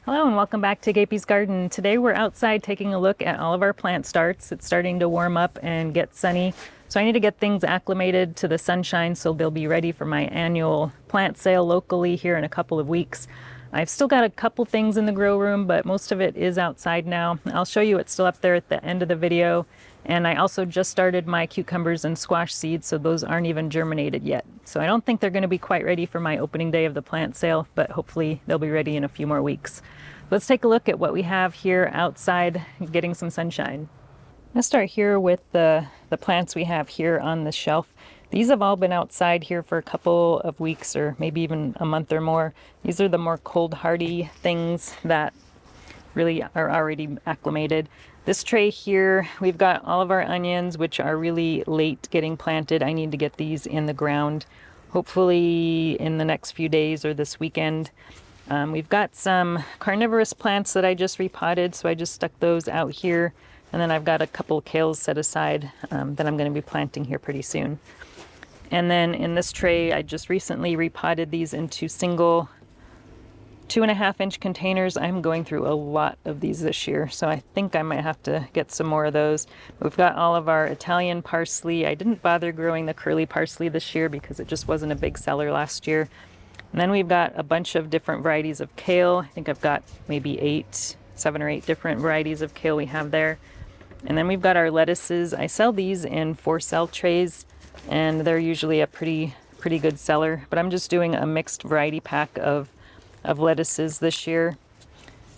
Hello and welcome back to Gapeys Garden. Today we're outside taking a look at all of our plant starts. It's starting to warm up and get sunny, so I need to get things acclimated to the sunshine so they'll be ready for my annual plant sale locally here in a couple of weeks. I've still got a couple things in the grow room, but most of it is outside now. I'll show you it's still up there at the end of the video. And I also just started my cucumbers and squash seeds, so those aren't even germinated yet. So I don't think they're going to be quite ready for my opening day of the plant sale, but hopefully they'll be ready in a few more weeks. Let's take a look at what we have here outside getting some sunshine. Let's start here with the plants we have here on the shelf. These have all been outside here for a couple of weeks or maybe even a month or more. These are the more cold hardy things that really are already acclimated. This tray here, we've got all of our onions, which are really late getting planted. I need to get these in the ground, hopefully in the next few days or this weekend. We've got some carnivorous plants that I just repotted, so I just stuck those out here. And then I've got a couple of kales set aside that I'm going to be planting here pretty soon. And then in this tray, I just recently repotted these into single 2.5-inch containers. I'm going through a lot of these this year, so I think I might have to get some more of those. We've got all of our Italian parsley. I didn't bother growing the curly parsley this year because it just wasn't a big seller last year. And then we've got a bunch of different varieties of kale. I think I've got maybe 7 or 8 different varieties of kale we have there. And then we've got our lettuces. I sell these in 4-cell trays, and they're usually a pretty good seller. But I'm just doing a mixed variety pack of lettuces this year.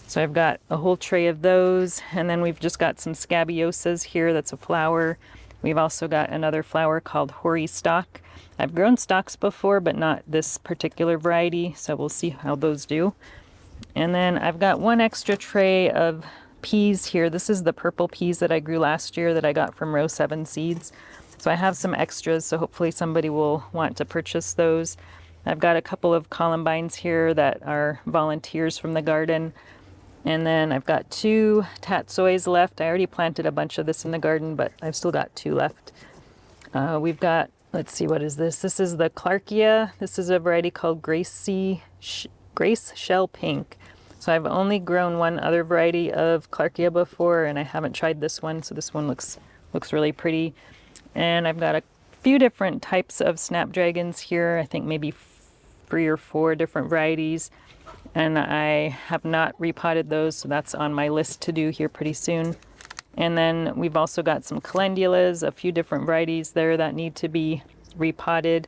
So I've got a whole tray of those, and then we've just got some scabiosas here. That's a flower. We've also got another flower called hoary stock. I've grown stalks before, but not this particular variety, so we'll see how those do. And then I've got one extra tray of peas here. This is the purple peas that I grew last year that I got from Row 7 Seeds. So I have some extras, so hopefully somebody will want to purchase those. I've got a couple of columbines here that are volunteers from the garden. And then I've got 2 tatsois left. I already planted a bunch of this in the garden, but I've still got 2 left. We've got, let's see, what is this? This is the Clarkia. This is a variety called Grace Shell Pink. So I've only grown one other variety of Clarkia before, and I haven't tried this one, so this one looks really pretty. And I've got a few different types of snapdragons here. I think maybe 3 or 4 different varieties, and I have not repotted those, so that's on my list to do here pretty soon. And then we've also got some calendulas, a few different varieties there that need to be repotted.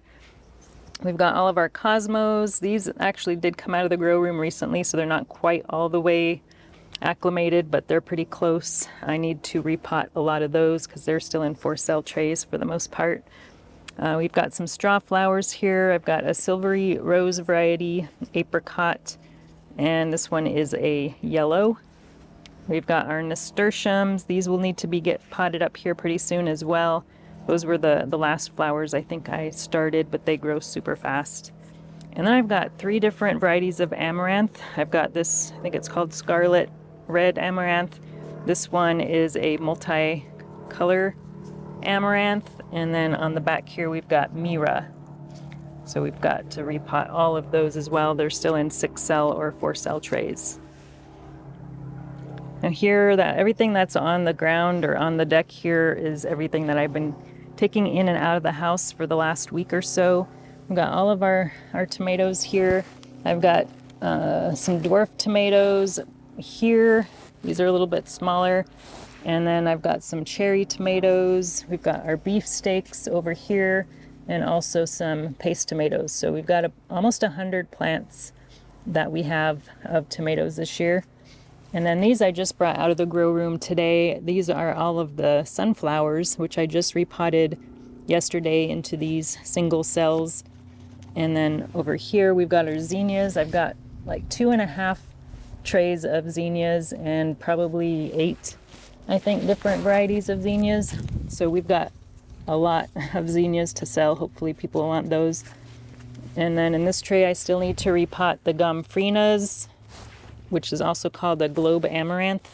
We've got all of our cosmos. These actually did come out of the grow room recently, so they're not quite all the way acclimated, but they're pretty close. I need to repot a lot of those because they're still in 4-cell trays for the most part. We've got some straw flowers here. I've got a silvery rose variety, apricot, and this one is a yellow. We've got our nasturtiums. These will need to get potted up here pretty soon as well. Those were the last flowers I think I started, but they grow super fast. And then I've got 3 different varieties of amaranth. I've got this, I think it's called Scarlet Red Amaranth. This one is a multi-color amaranth. And then on the back here we've got Mira. So we've got to repot all of those as well. They're still in 6-cell or 4-cell trays. And here, everything that's on the ground or on the deck here is everything that I've been taking in and out of the house for the last week or so. We've got all of our tomatoes here. I've got some dwarf tomatoes here. These are a little bit smaller. And then I've got some cherry tomatoes. We've got our beef steaks over here, and also some paste tomatoes. So we've got almost 100 plants that we have of tomatoes this year. And then these I just brought out of the grow room today. These are all of the sunflowers, which I just repotted yesterday into these single cells. And then over here we've got our zinnias. I've got like 2.5 trays of zinnias and probably 8, I think, different varieties of zinnias. So we've got a lot of zinnias to sell. Hopefully people want those. And then in this tray I still need to repot the gomphrenias, which is also called the globe amaranth.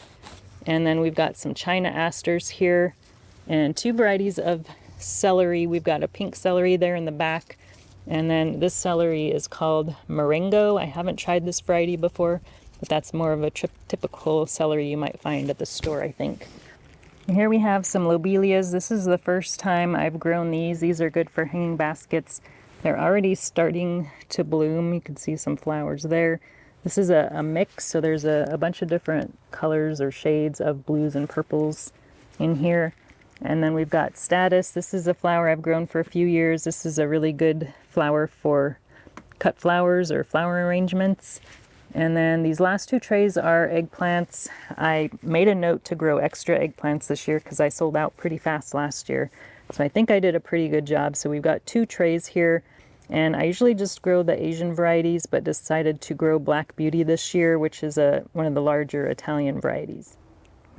And then we've got some China asters here and 2 varieties of celery. We've got a pink celery there in the back, and then this celery is called Marengo. I haven't tried this variety before, but that's more of a typical celery you might find at the store, I think. And here we have some lobelias. This is the first time I've grown these. These are good for hanging baskets. They're already starting to bloom. You can see some flowers there. This is a mix, so there's a bunch of different colors or shades of blues and purples in here. And then we've got Status. This is a flower I've grown for a few years. This is a really good flower for cut flowers or flower arrangements. And then these last two trays are eggplants. I made a note to grow extra eggplants this year because I sold out pretty fast last year. So I think I did a pretty good job. So we've got two trays here. And I usually just grow the Asian varieties, but decided to grow Black Beauty this year, which is one of the larger Italian varieties.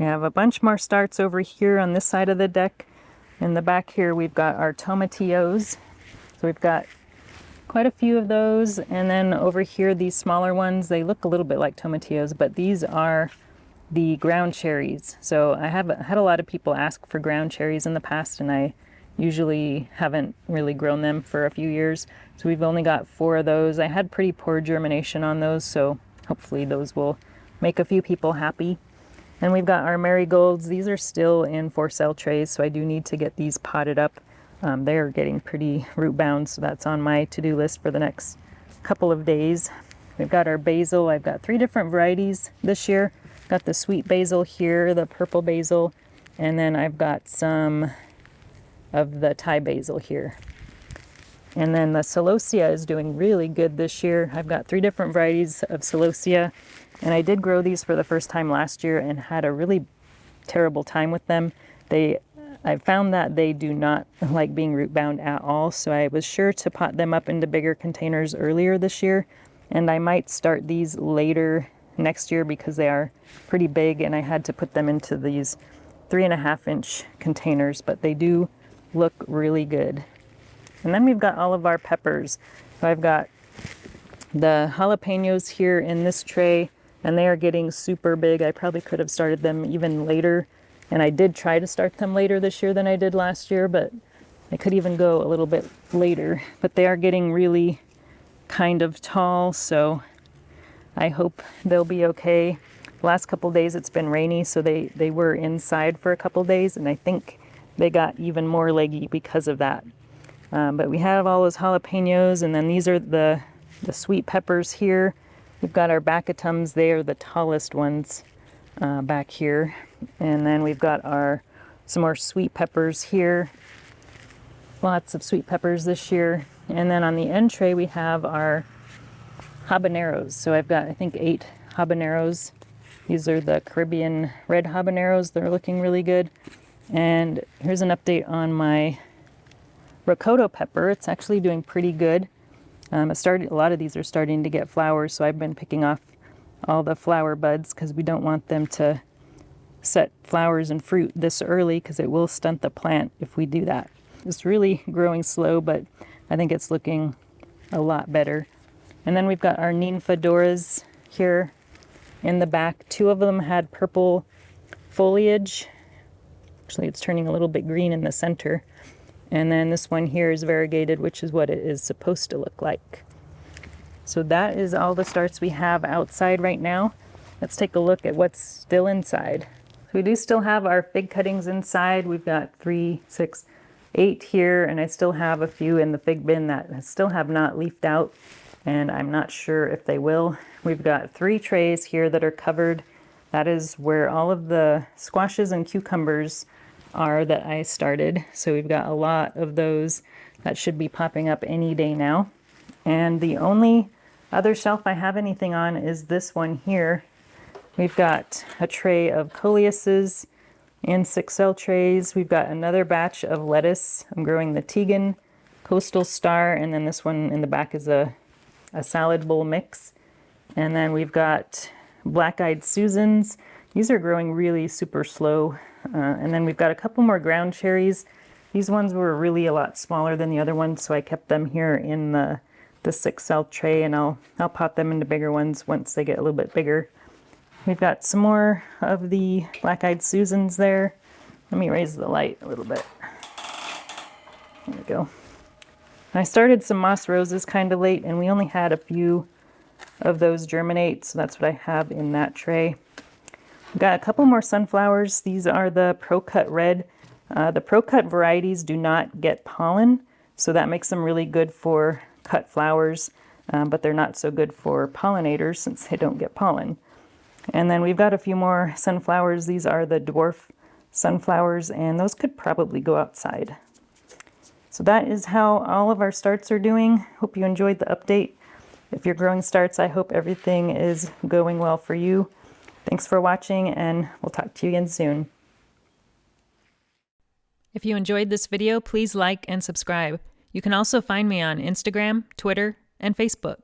We have a bunch more starts over here on this side of the deck. In the back here, we've got our tomatillos. So we've got quite a few of those. And then over here, these smaller ones, they look a little bit like tomatillos, but these are the ground cherries. So I have had a lot of people ask for ground cherries in the past, and I usually haven't really grown them for a few years. So we've only got 4 of those. I had pretty poor germination on those, so hopefully those will make a few people happy. And we've got our marigolds. These are still in for sale trays, so I do need to get these potted up. They're getting pretty root bound, so that's on my to-do list for the next couple of days. We've got our basil. I've got 3 different varieties this year. Got the sweet basil here, the purple basil, and then I've got some of the Thai basil here. And then the celosia is doing really good this year. I've got 3 different varieties of celosia, and I did grow these for the first time last year and had a really terrible time with them. I found that they do not like being root bound at all, so I was sure to pot them up into bigger containers earlier this year, and I might start these later next year because they are pretty big, and I had to put them into these 3.5-inch containers, but they do look really good. And then we've got all of our peppers. So I've got the jalapenos here in this tray, and they are getting super big. I probably could have started them even later, and I did try to start them later this year than I did last year, but I could even go a little bit later. But they are getting really kind of tall, so I hope they'll be okay. The last couple days it's been rainy, so they were inside for a couple days, and I think they got even more leggy because of that. But we have all those jalapenos, and then these are the sweet peppers here. We've got our bacatums. They are the tallest ones back here. And then we've got some more sweet peppers here. Lots of sweet peppers this year. And then on the end tray we have our habaneros. So I've got, I think, 8 habaneros. These are the Caribbean red habaneros. They're looking really good. And here's an update on my rocoto pepper. It's actually doing pretty good. A lot of these are starting to get flowers, so I've been picking off all the flower buds because we don't want them to set flowers and fruit this early because it will stunt the plant if we do that. It's really growing slow, but I think it's looking a lot better. And then we've got our nymphadoras here in the back. 2 of them had purple foliage. Actually, it's turning a little bit green in the center. And then this one here is variegated, which is what it is supposed to look like. So that is all the starts we have outside right now. Let's take a look at what's still inside. So we do still have our fig cuttings inside. We've got 3, 6, 8 here, and I still have a few in the fig bin that still have not leafed out, and I'm not sure if they will. We've got 3 trays here that are covered. That is where all of the squashes and cucumbers are that I started. So we've got a lot of those that should be popping up any day now. And the only other shelf I have anything on is this one here. We've got a tray of coleuses in 6 cell trays. We've got another batch of lettuce. I'm growing the Tegan, Coastal Star, and then this one in the back is a salad bowl mix. And then we've got Black-Eyed Susans. These are growing really super slow. And then we've got a couple more ground cherries. These ones were really a lot smaller than the other ones, so I kept them here in the 6 cell tray, and I'll pop them into bigger ones once they get a little bit bigger. We've got some more of the Black-Eyed Susans there. Let me raise the light a little bit. There we go. I started some moss roses kind of late, and we only had a few of those germinate. So that's what I have in that tray. I've got a couple more sunflowers. These are the Pro Cut Red. The Pro Cut varieties do not get pollen, so that makes them really good for cut flowers, but they're not so good for pollinators since they don't get pollen. And then we've got a few more sunflowers. These are the dwarf sunflowers, and those could probably go outside. So that is how all of our starts are doing. Hope you enjoyed the update. If you're growing starts, I hope everything is going well for you. Thanks for watching, and we'll talk to you again soon. If you enjoyed this video, please like and subscribe. You can also find me on Instagram, Twitter, and Facebook.